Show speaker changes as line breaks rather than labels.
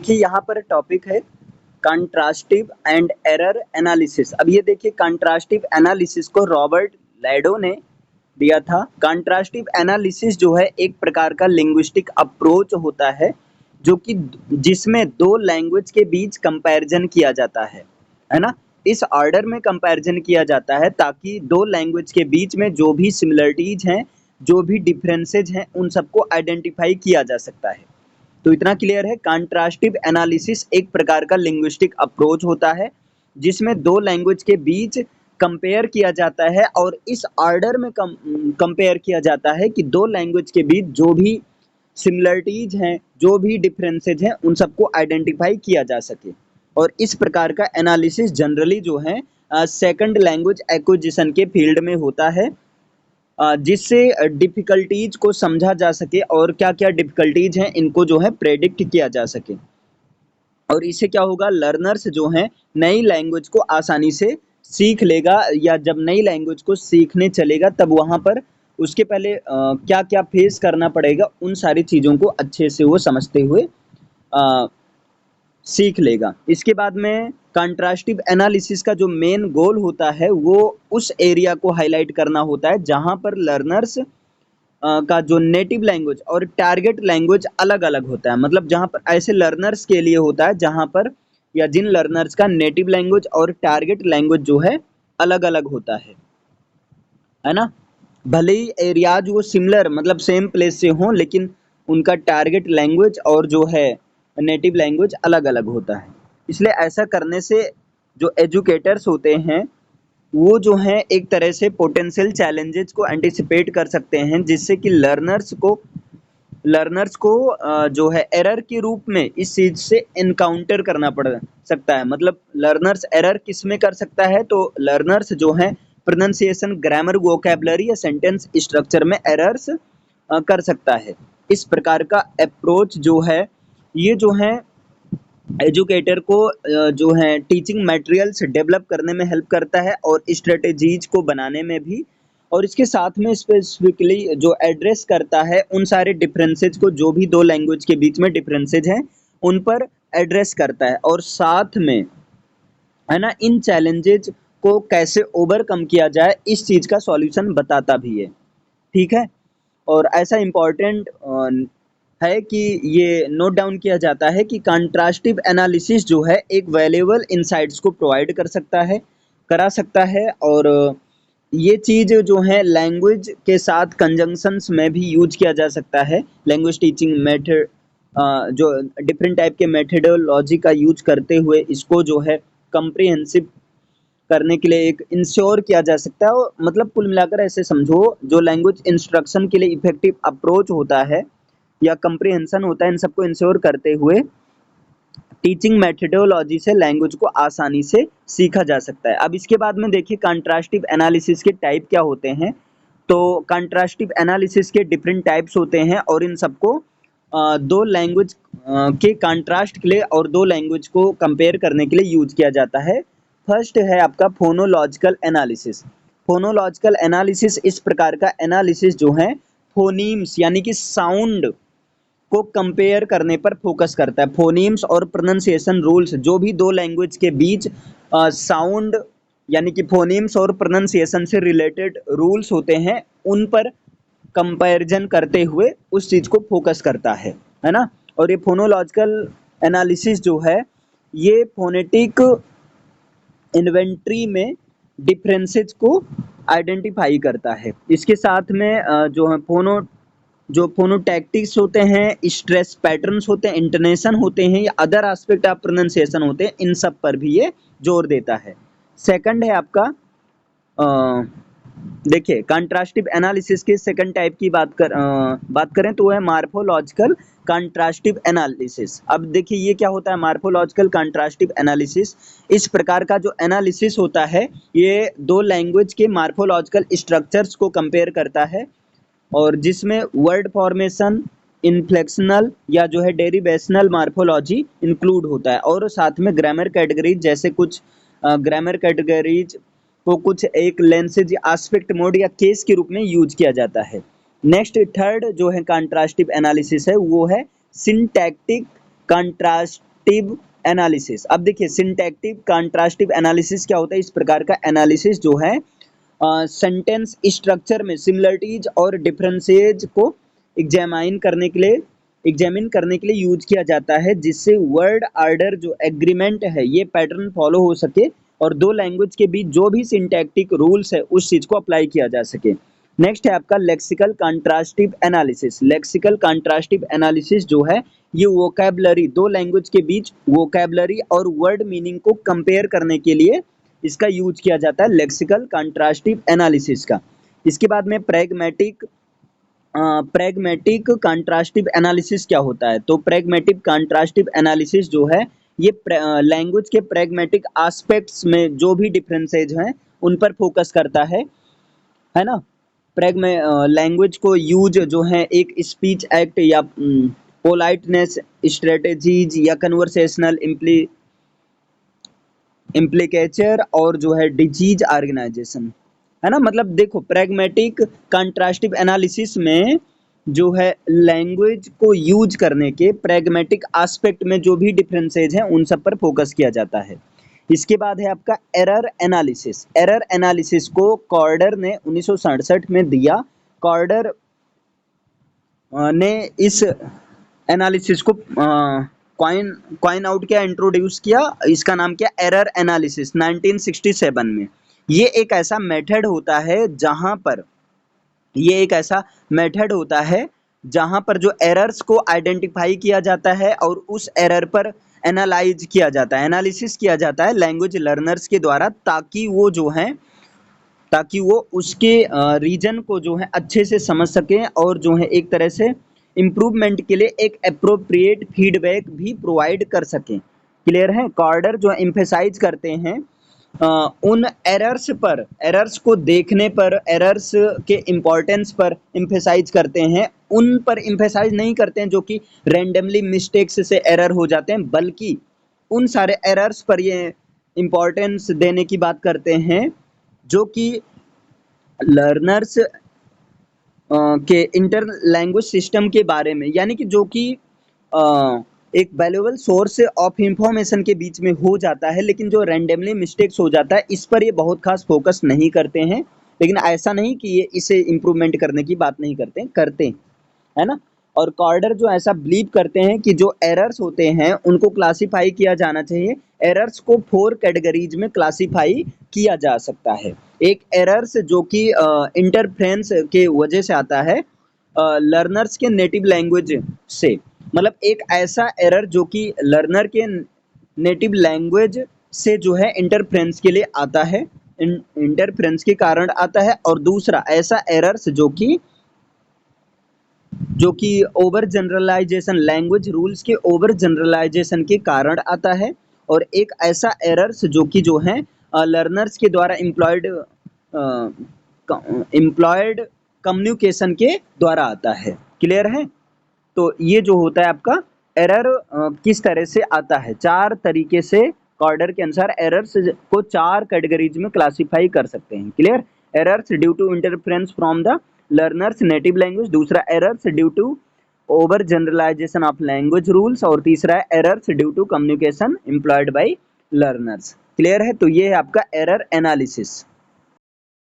देखिए यहाँ पर टॉपिक है कंट्रास्टिव एंड एरर एनालिसिस। अब ये देखिए कंट्रास्टिव एनालिसिस को रॉबर्ट लैडो ने दिया था। कंट्रास्टिव एनालिसिस जो है एक प्रकार का लिंग्विस्टिक अप्रोच होता है जो कि जिसमें दो लैंग्वेज के बीच कंपैरिजन किया जाता है ना। इस ऑर्डर में कंपैरिजन किया जाता है ताकि दो लैंग्वेज के बीच में जो भी सिमिलरिटीज हैं, जो भी डिफरेंसेज हैं, उन सबको आइडेंटिफाई किया जा सकता है। तो इतना क्लियर है। कंट्रास्टिव एनालिसिस एक प्रकार का लिंग्विस्टिक अप्रोच होता है जिसमें दो लैंग्वेज के बीच कंपेयर किया जाता है और इस ऑर्डर में कंपेयर किया जाता है कि दो लैंग्वेज के बीच जो भी सिमिलरिटीज हैं, जो भी डिफरेंसेज हैं, उन सबको आइडेंटिफाई किया जा सके। और इस प्रकार का एनालिसिस जनरली जो है सेकंड लैंग्वेज एक्विजिशन के फील्ड में होता है, जिससे डिफ़िकल्टीज को समझा जा सके और क्या-क्या डिफ़िकल्टीज हैं इनको जो है प्रेडिक्ट किया जा सके। और इससे क्या होगा, लर्नर्स जो हैं नई लैंग्वेज को आसानी से सीख लेगा, या जब नई लैंग्वेज को सीखने चलेगा तब वहाँ पर उसके पहले क्या-क्या फेस करना पड़ेगा, उन सारी चीज़ों को अच्छे से वो समझते हुए अ, सीख लेगा। इसके बाद में कंट्रास्टिव एनालिसिस का जो मेन गोल होता है वो उस एरिया को हाईलाइट करना होता है जहाँ पर लर्नर्स का जो नेटिव लैंग्वेज और टारगेट लैंग्वेज अलग-अलग होता है। मतलब जहाँ पर ऐसे लर्नर्स के लिए होता है जहाँ पर, या जिन लर्नर्स का नेटिव लैंग्वेज और टारगेट लैंग्वेज जो है अलग-अलग होता है ना। भले ही एरियाज वो सिमिलर मतलब सेम प्लेस से हों, लेकिन उनका टारगेट लैंग्वेज और जो है नेटिव लैंग्वेज अलग-अलग होता है। इसलिए ऐसा करने से जो एजुकेटर्स होते हैं वो जो हैं एक तरह से पोटेंशियल चैलेंजेस को एंटिसिपेट कर सकते हैं, जिससे कि लर्नर्स को जो है एरर के रूप में इस चीज़ से एनकाउंटर करना पड़ सकता है। मतलब लर्नर्स एरर किस में कर सकता है, तो लर्नर्स जो हैं प्रोनंसिएशन, ग्रामर, वोकैबुलरी या सेंटेंस स्ट्रक्चर में एरर्स कर सकता है। इस प्रकार का अप्रोच जो है ये जो है एजुकेटर को जो है टीचिंग मटेरियल्स डेवलप करने में हेल्प करता है और स्ट्रेटेजीज को बनाने में भी, और इसके साथ में स्पेसिफिकली जो एड्रेस करता है उन सारे डिफरेंसेज को, जो भी दो लैंग्वेज के बीच में डिफरेंसेज हैं उन पर एड्रेस करता है, और साथ में है ना इन चैलेंजेज को कैसे ओवरकम किया जाए इस चीज़ का सॉल्यूशन बताता भी है। ठीक है। और ऐसा इम्पोर्टेंट है कि ये नोट डाउन किया जाता है कि कंट्रास्टिव एनालिसिस जो है एक वैल्यूएबल इनसाइट्स को प्रोवाइड करा सकता है, और ये चीज़ जो है लैंग्वेज के साथ कंजंक्शंस में भी यूज किया जा सकता है। लैंग्वेज टीचिंग मेथड जो डिफरेंट टाइप के मेथडोलॉजी का यूज करते हुए इसको जो है कम्प्रिहेंसिव करने के लिए एक इंश्योर किया जा सकता है। और मतलब कुल मिलाकर ऐसे समझो, जो लैंग्वेज इंस्ट्रक्शन के लिए इफेक्टिव अप्रोच होता है या कम्प्रिहेंशन होता है, इन सबको इंश्योर करते हुए टीचिंग मेथडोलॉजी से लैंग्वेज को आसानी से सीखा जा सकता है। अब इसके बाद में देखिए कंट्रास्टिव एनालिसिस के टाइप क्या होते हैं। तो कंट्रास्टिव एनालिसिस के डिफरेंट टाइप्स होते हैं और इन सबको दो लैंग्वेज के कंट्रास्ट के लिए और दो लैंग्वेज को कंपेयर करने के लिए यूज किया जाता है। फर्स्ट है आपका फोनोलॉजिकल एनालिसिस। फोनोलॉजिकल एनालिसिस इस प्रकार का एनालिसिस जो है फोनीम्स यानी कि साउंड को कंपेयर करने पर फोकस करता है। फोनीम्स और प्रोनंसिएशन रूल्स, जो भी दो लैंग्वेज के बीच साउंड यानी कि फोनीम्स और प्रोनंसिएशन से रिलेटेड रूल्स होते हैं, उन पर कंपैरिजन करते हुए उस चीज़ को फोकस करता है ना। और ये फोनोलॉजिकल एनालिसिस जो है ये फोनेटिक इन्वेंट्री में डिफरेंसेस को आइडेंटिफाई करता है। इसके साथ में जो है फोनोटैक्टिक्स होते हैं, स्ट्रेस पैटर्न्स होते हैं, इंटोनेशन होते हैं या अदर एस्पेक्ट ऑफ प्रोनंसिएशन होते हैं, इन सब पर भी ये जोर देता है। सेकंड है आपका देखिए कंट्रास्टिव एनालिसिस के सेकंड टाइप की बात करें तो वो है मार्फोलॉजिकल कंट्रास्टिव एनालिसिस। अब देखिए ये क्या होता है मार्फोलॉजिकल कंट्रास्टिव एनालिसिस। इस प्रकार का जो एनालिसिस होता है ये दो लैंग्वेज के मार्फोलॉजिकल स्ट्रक्चर्स को कंपेयर करता है, और जिसमें वर्ड फॉर्मेशन, इन्फ्लेक्शनल या जो है डेरिवेशनल मार्फोलॉजी इंक्लूड होता है, और साथ में ग्रामर कैटेगरीज, जैसे कुछ ग्रामर कैटेगरीज को कुछ एक लेंसेज एस्पेक्ट मोड या केस के रूप में यूज किया जाता है। नेक्स्ट थर्ड जो है कंट्रास्टिव एनालिसिस है वो है सिंटैक्टिक कंट्रास्ट सिंटैक्टिव एनालिसिस। अब देखिए सिंटैक्टिव कंट्रास्टिव एनालिसिस क्या होता है। इस प्रकार का एनालिसिस जो है सेंटेंस स्ट्रक्चर में सिमिलरिटीज और डिफरेंसेज को एग्जामिन करने के लिए यूज किया जाता है, जिससे वर्ड ऑर्डर जो एग्रीमेंट है ये पैटर्न फॉलो हो सके और दो लैंग्वेज के बीच जो भी सिंटैक्टिक रूल्स है उस चीज को अप्लाई किया जा सके। नेक्स्ट है आपका लेक्सिकल कंट्रास्टिव एनालिसिस। लेक्सिकल कंट्रास्टिव एनालिसिस जो है ये वोकैबुलरी, दो लैंग्वेज के बीच वोकैबुलरी और वर्ड मीनिंग को कंपेयर करने के लिए इसका यूज किया जाता है, लेक्सिकल कंट्रास्टिव एनालिसिस का। इसके बाद में प्रैग्मेटिक कंट्रास्टिव एनालिसिस क्या होता है। तो प्रैग्मेटिक कंट्रास्टिव एनालिसिस जो है ये लैंग्वेज के प्रैग्मेटिक एस्पेक्ट्स में जो भी डिफरेंसेज हैं उन पर फोकस करता है ना। लैंग्वेज को यूज जो है एक स्पीच एक्ट या पोलाइटनेस स्ट्रेटेजीज या कन्वर्सेशनल इम्प्लीकेचर और जो है डिजीज ऑर्गेनाइजेशन, है ना। मतलब देखो प्रैग्मेटिक कंट्रास्टिव एनालिसिस में जो है लैंग्वेज को यूज करने के प्रैग्मेटिक एस्पेक्ट में जो भी डिफरेंसेज हैं उन सब पर फोकस किया जाता है। इसके बाद है आपका एरर एनालिसिस। एरर एनालिसिस को कॉर्डर ने 1967 में दिया। कॉर्डर ने इस एनालिसिस को कॉइन आउट किया, इंट्रोड्यूस किया। इसका नाम क्या, एरर एनालिसिस, 1967 में। ये एक ऐसा मेथड होता है जहां पर जो एरर्स को आइडेंटिफाई किया जाता है और उस एरर पर एनालाइज किया जाता है, एनालिसिस किया जाता है लैंग्वेज लर्नर्स के द्वारा, ताकि वो उसके रीजन को जो है अच्छे से समझ सकें और जो है एक तरह से इम्प्रूवमेंट के लिए एक अप्रोप्रिएट फीडबैक भी प्रोवाइड कर सकें। क्लियर है। कॉर्डर जो एम्फेसाइज करते हैं उन एरर्स को देखने पर, एरर्स के इम्पोर्टेंस पर एम्फेसाइज करते हैं, उन पर एम्फेसाइज नहीं करते हैं जो कि रैंडमली मिस्टेक्स से एरर हो जाते हैं, बल्कि उन सारे एरर्स पर ये इम्पोर्टेंस देने की बात करते हैं जो कि लर्नर्स के इंटर लैंग्वेज सिस्टम के बारे में, यानी कि जो कि एक वैल्यूएबल सोर्स ऑफ इंफॉर्मेशन के बीच में हो जाता है, लेकिन जो रैंडमली मिस्टेक्स हो जाता है इस पर ये बहुत खास फोकस नहीं करते हैं। लेकिन ऐसा नहीं कि ये इसे इम्प्रूवमेंट करने की बात नहीं करते, है ना। और कॉर्डर जो ऐसा बिलीव करते हैं कि जो एरर्स होते हैं उनको क्लासिफाई किया जाना चाहिए। एरर्स को 4 कैटेगरीज में क्लासिफाई किया जा सकता है। एक एरर्स जो कि इंटरफ्रेंस के वजह से आता है लर्नर्स के नेटिव लैंग्वेज से, मतलब एक ऐसा एरर जो कि लर्नर के नेटिव लैंग्वेज से जो है इंटरफ्रेंस के लिए आता है, इंटरफ्रेंस के कारण आता है। और दूसरा ऐसा एरर्स जो कि ओवर जनरलाइजेशन, लैंग्वेज रूल्स के ओवर जनरलाइजेशन के कारण आता है। और एक ऐसा एरर्स जो कि जो है लर्नर्स के द्वारा एम्प्लॉयड कम्युनिकेशन के द्वारा आता है। क्लियर है। तो ये जो होता है आपका एरर किस तरह से आता है, 4 तरीके से कॉर्डर के अनुसार एरर्स को 4 कैटेगरीज में क्लासिफाई कर सकते हैं। Clear. Errors due to interference from the learners native language, दूसरा errors due to over generalisation of language rules, और तीसरा है errors due to communication employed by learners. Clear है। तो ये है आपका एरर एनालिसिस।